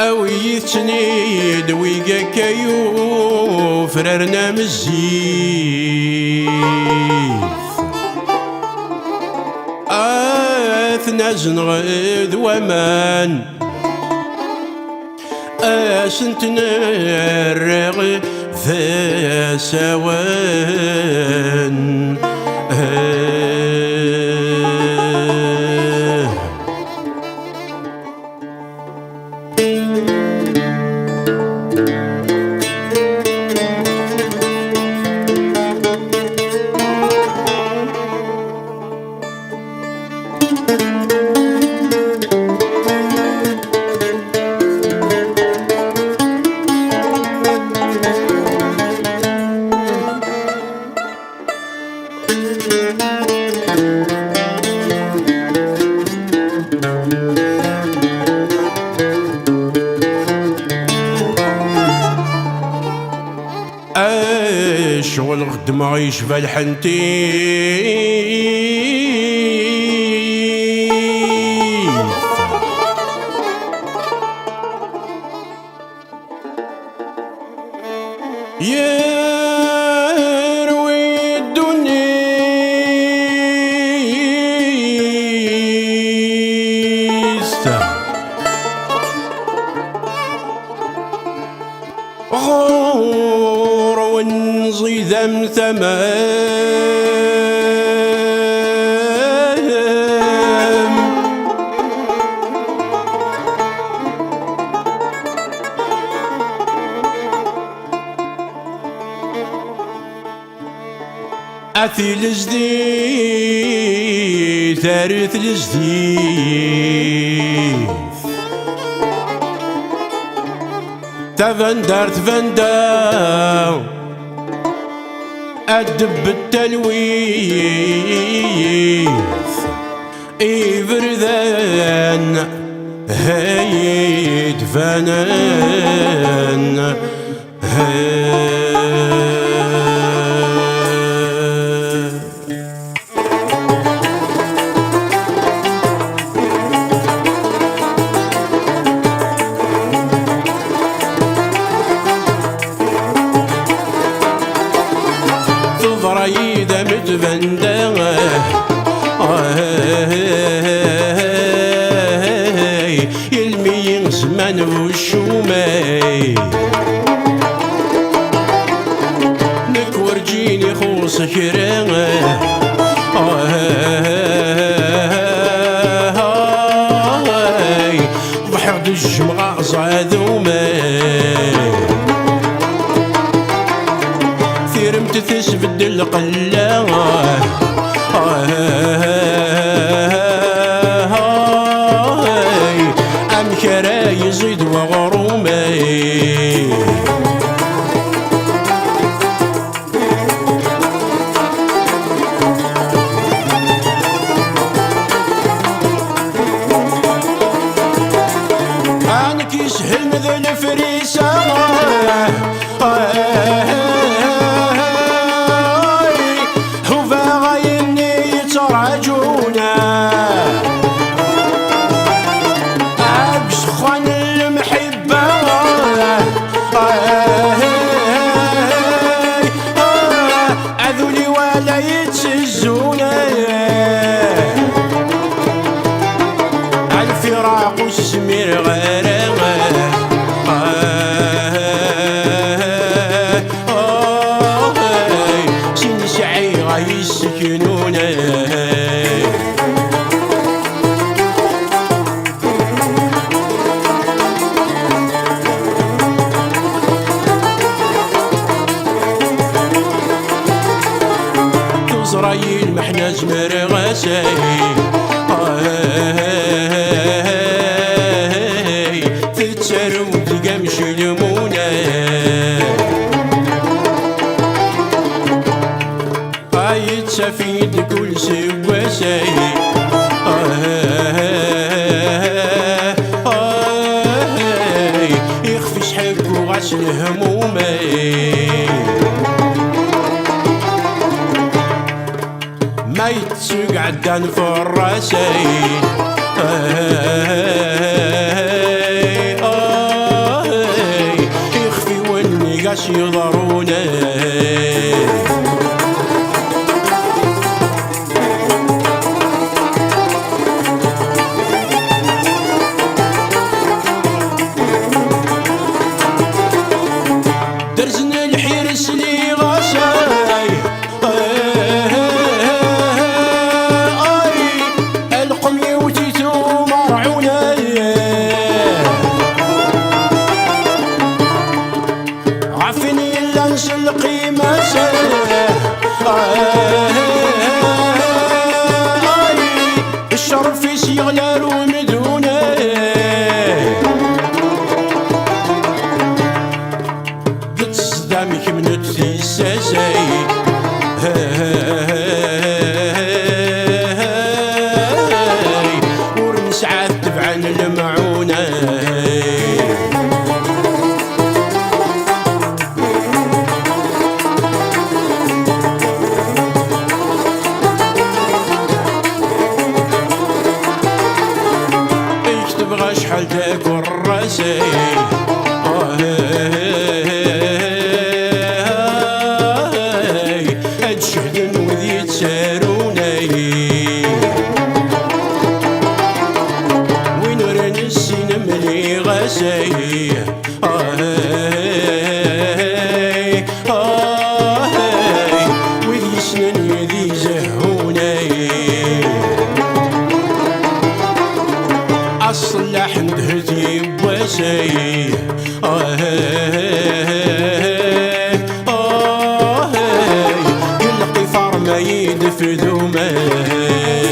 أويتني دويقا كيو فررنا مزيف أثنى غد ومان أسنتنرغ فسوان شغل غد ما يشفى الحنتيف يروي الدنيس غور ونزي ذم ثمام أثي الجديد ثارث الجديد تفندر تفندر أدب التلويث إبردان هيد فنان ضريدة متفندة يلمي زمان وشومي نكور جيني خوص كرا ضحك الجمعة صادومي ثيرمت تثبت القلة أم كرا يزيد وغرومي أنك يسهل مثل فريسة أذولي ولا يتسزونا الفراق والسمير غيره سن سعي غيسكنونا إسرائيل محنا زمر غساي تتسرو تقمش المونة يتسفيد كل سواساي يخفي شحك وغسل همومي ما يتسوق عدان في الراسي الغلال ومدونه قد صدامك من التساسي ورنسعات تبعن المعونه تبغى شحال تاكل راسي هاد شهدن وذي تساروني وين راني السين ملي غاسي وذي سنن يذي زهوني الصلاح ندهتي بواسي يلقي فار ما يدفذو ماي